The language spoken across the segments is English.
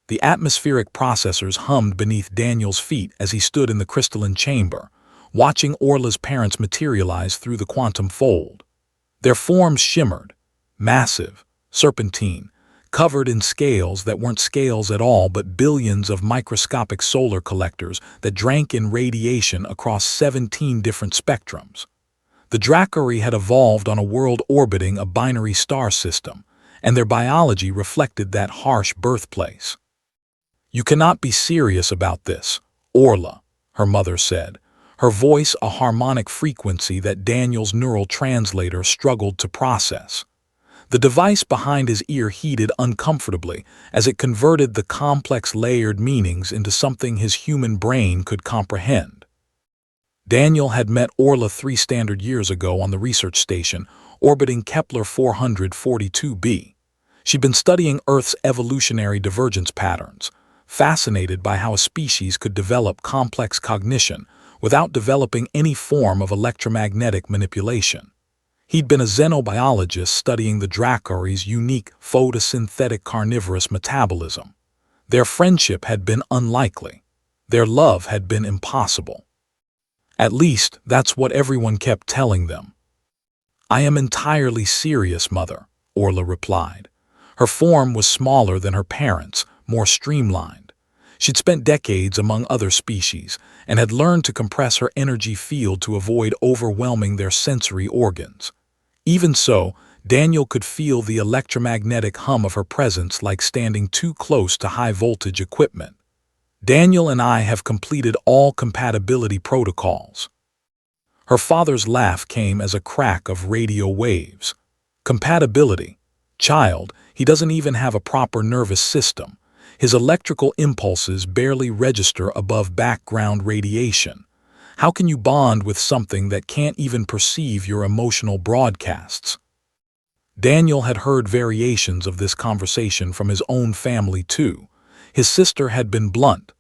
The atmospheric processors hummed beneath Daniel's feet as he stood in the crystalline chamber, watching Orla's parents materialize through the quantum fold. Their forms shimmered, massive, serpentine, covered in scales that weren't scales at all but billions of microscopic solar collectors that drank in radiation across 17 different spectrums. The Dracari had evolved on a world orbiting a binary star system, and their biology reflected that harsh birthplace. "You cannot be serious about this, Orla," her mother said, her voice a harmonic frequency that Daniel's neural translator struggled to process. The device behind his ear heated uncomfortably as it converted the complex layered meanings into something his human brain could comprehend. Daniel had met Orla 3 standard years ago on the research station, orbiting Kepler 442b. She'd been studying Earth's evolutionary divergence patterns, fascinated by how a species could develop complex cognition without developing any form of electromagnetic manipulation. He'd been a xenobiologist studying the Dracari's unique photosynthetic carnivorous metabolism. Their friendship had been unlikely. Their love had been impossible. At least, that's what everyone kept telling them. "I am entirely serious, Mother," Orla replied. Her form was smaller than her parents', more streamlined. She'd spent decades among other species and had learned to compress her energy field to avoid overwhelming their sensory organs. Even so, Daniel could feel the electromagnetic hum of her presence like standing too close to high-voltage equipment. "Daniel and I have completed all compatibility protocols." Her father's laugh came as a crack of radio waves. "Compatibility? Child, he doesn't even have a proper nervous system. His electrical impulses barely register above background radiation. How can you bond with something that can't even perceive your emotional broadcasts?" Daniel had heard variations of this conversation from his own family too. His sister had been blunt.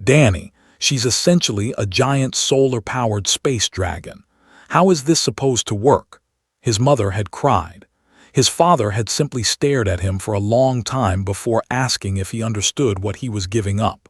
"Danny, she's essentially a giant solar-powered space dragon. How is this supposed to work?" His mother had cried. His father had simply stared at him for a long time before asking if he understood what he was giving up.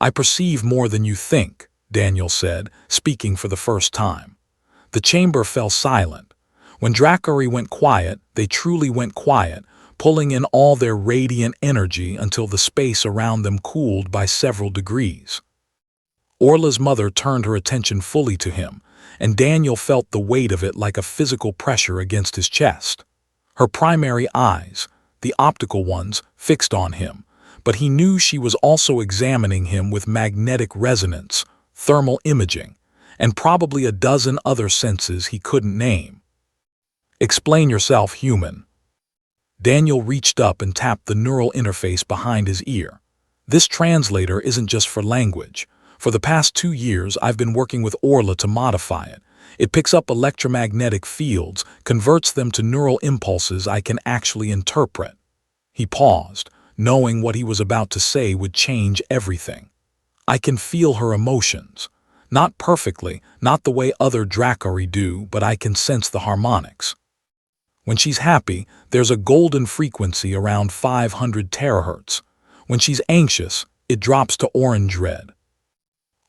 "I perceive more than you think," Daniel said, speaking for the first time. The chamber fell silent. When Dracari went quiet, they truly went quiet, pulling in all their radiant energy until the space around them cooled by several degrees. Orla's mother turned her attention fully to him, and Daniel felt the weight of it like a physical pressure against his chest. Her primary eyes, the optical ones, fixed on him, but he knew she was also examining him with magnetic resonance, thermal imaging, and probably a dozen other senses he couldn't name. "Explain yourself, human." Daniel reached up and tapped the neural interface behind his ear. "This translator isn't just for language. For the past 2 years, I've been working with Orla to modify it. It picks up electromagnetic fields, converts them to neural impulses I can actually interpret." He paused, knowing what he was about to say would change everything. "I can feel her emotions. Not perfectly, not the way other Dracari do, but I can sense the harmonics. When she's happy, there's a golden frequency around 500 terahertz. When she's anxious, it drops to orange red."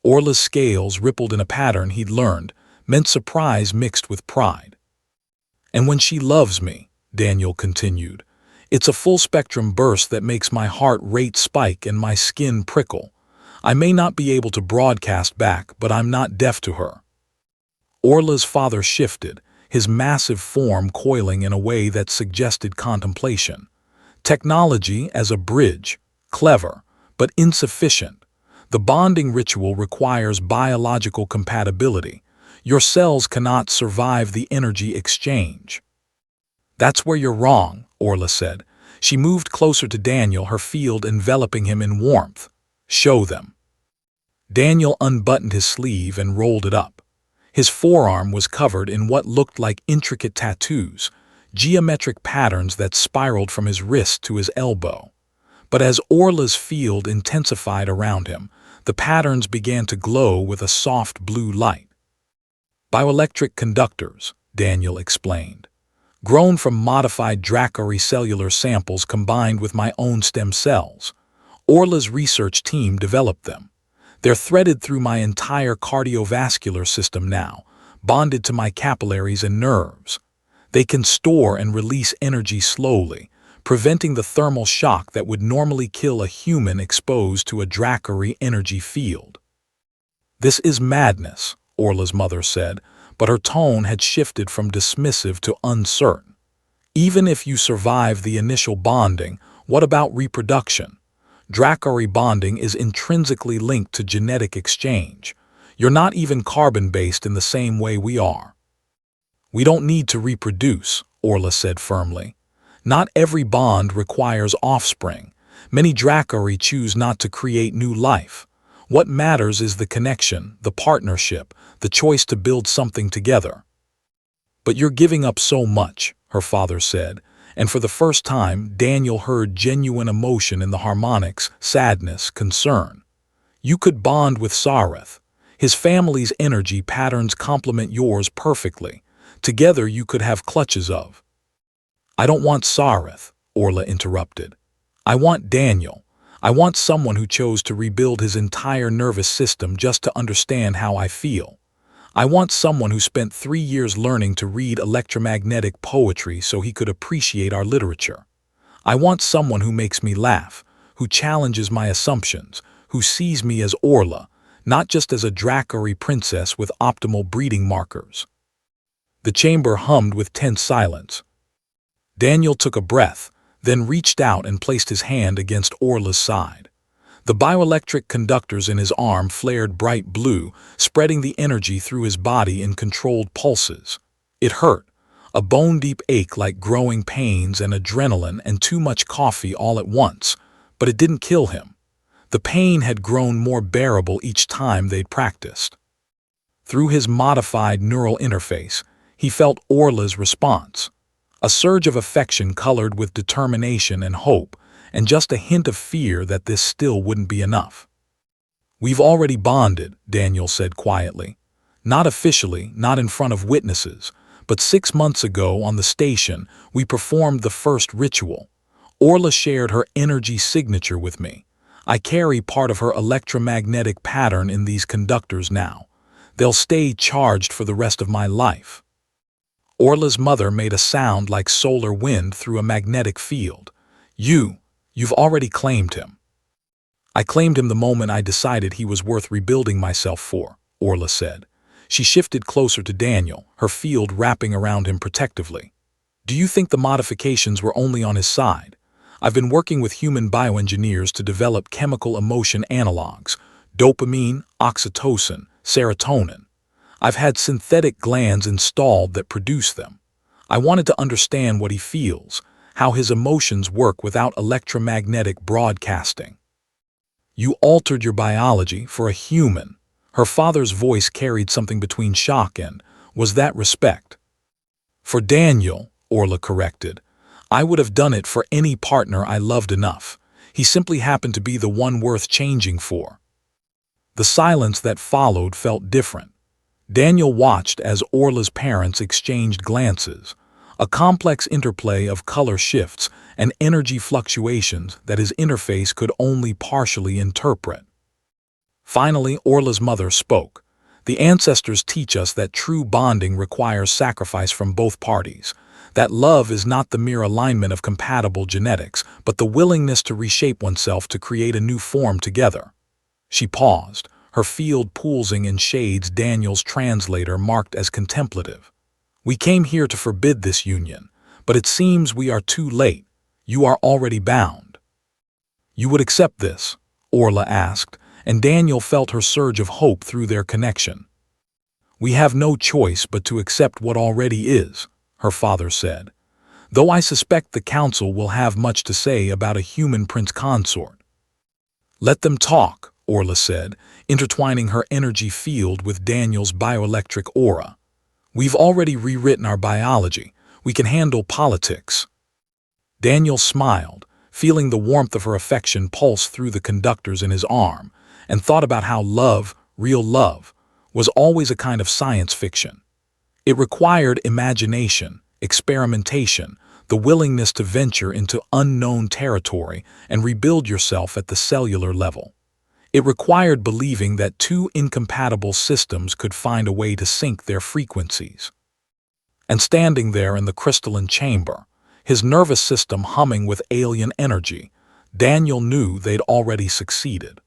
Orla's scales rippled in a pattern he'd learned, meant surprise mixed with pride. "And when she loves me," Daniel continued, "it's a full-spectrum burst that makes my heart rate spike and my skin prickle. I may not be able to broadcast back, but I'm not deaf to her." Orla's father shifted, his massive form coiling in a way that suggested contemplation. "Technology as a bridge, clever, but insufficient. The bonding ritual requires biological compatibility. Your cells cannot survive the energy exchange." "That's where you're wrong," Orla said. She moved closer to Daniel, her field enveloping him in warmth. "Show them." Daniel unbuttoned his sleeve and rolled it up. His forearm was covered in what looked like intricate tattoos, geometric patterns that spiraled from his wrist to his elbow. But as Orla's field intensified around him, the patterns began to glow with a soft blue light. "Bioelectric conductors," Daniel explained. "Grown from modified Dracari cellular samples combined with my own stem cells." Orla's research team developed them. They're threaded through my entire cardiovascular system now, bonded to my capillaries and nerves. They can store and release energy slowly, preventing the thermal shock that would normally kill a human exposed to a Dracari energy field. "This is madness," Orla's mother said, but her tone had shifted from dismissive to uncertain. "Even if you survive the initial bonding, what about reproduction? Dracari bonding is intrinsically linked to genetic exchange. You're not even carbon-based in the same way we are." "We don't need to reproduce," Orla said firmly. "Not every bond requires offspring. Many Dracari choose not to create new life. What matters is the connection, the partnership, the choice to build something together." "But you're giving up so much," her father said, and for the first time Daniel heard genuine emotion in the harmonics: sadness, concern. "You could bond with Sareth. His family's energy patterns complement yours perfectly. Together you could have clutches of—" "I don't want Sareth," Orla interrupted. "I want Daniel. I want someone who chose to rebuild his entire nervous system just to understand how I feel. I want someone who spent 3 years learning to read electromagnetic poetry so he could appreciate our literature. I want someone who makes me laugh, who challenges my assumptions, who sees me as Orla, not just as a Dracari princess with optimal breeding markers." The chamber hummed with tense silence. Daniel took a breath, then reached out and placed his hand against Orla's side. The bioelectric conductors in his arm flared bright blue, spreading the energy through his body in controlled pulses. It hurt, a bone-deep ache like growing pains and adrenaline and too much coffee all at once, but it didn't kill him. The pain had grown more bearable each time they'd practiced. Through his modified neural interface, he felt Orla's response. A surge of affection colored with determination and hope, and just a hint of fear that this still wouldn't be enough. "We've already bonded," Daniel said quietly. "Not officially, not in front of witnesses, but 6 months ago on the station, we performed the first ritual. Orla shared her energy signature with me. I carry part of her electromagnetic pattern in these conductors now. They'll stay charged for the rest of my life." Orla's mother made a sound like solar wind through a magnetic field. You've already claimed him." "I claimed him the moment I decided he was worth rebuilding myself for," Orla said. She shifted closer to Daniel, her field wrapping around him protectively. "Do you think the modifications were only on his side? I've been working with human bioengineers to develop chemical emotion analogs: dopamine, oxytocin, serotonin. I've had synthetic glands installed that produce them. I wanted to understand what he feels, how his emotions work without electromagnetic broadcasting." "You altered your biology for a human." Her father's voice carried something between shock and, "Was that respect?" "For Daniel," Orla corrected. "I would have done it for any partner I loved enough. He simply happened to be the one worth changing for." The silence that followed felt different. Daniel watched as Orla's parents exchanged glances, a complex interplay of color shifts and energy fluctuations that his interface could only partially interpret. Finally, Orla's mother spoke. "The ancestors teach us that true bonding requires sacrifice from both parties, that love is not the mere alignment of compatible genetics, but the willingness to reshape oneself to create a new form together." She paused, her field pulsing in shades Daniel's translator marked as contemplative. "We came here to forbid this union, but it seems we are too late. You are already bound." "You would accept this?" Orla asked, and Daniel felt her surge of hope through their connection. "We have no choice but to accept what already is," her father said. "Though I suspect the council will have much to say about a human prince consort." "Let them talk," Orla said, intertwining her energy field with Daniel's bioelectric aura. "We've already rewritten our biology. We can handle politics." Daniel smiled, feeling the warmth of her affection pulse through the conductors in his arm, and thought about how love, real love, was always a kind of science fiction. It required imagination, experimentation, the willingness to venture into unknown territory and rebuild yourself at the cellular level. It required believing that two incompatible systems could find a way to sync their frequencies. And standing there in the crystalline chamber, his nervous system humming with alien energy, Daniel knew they'd already succeeded.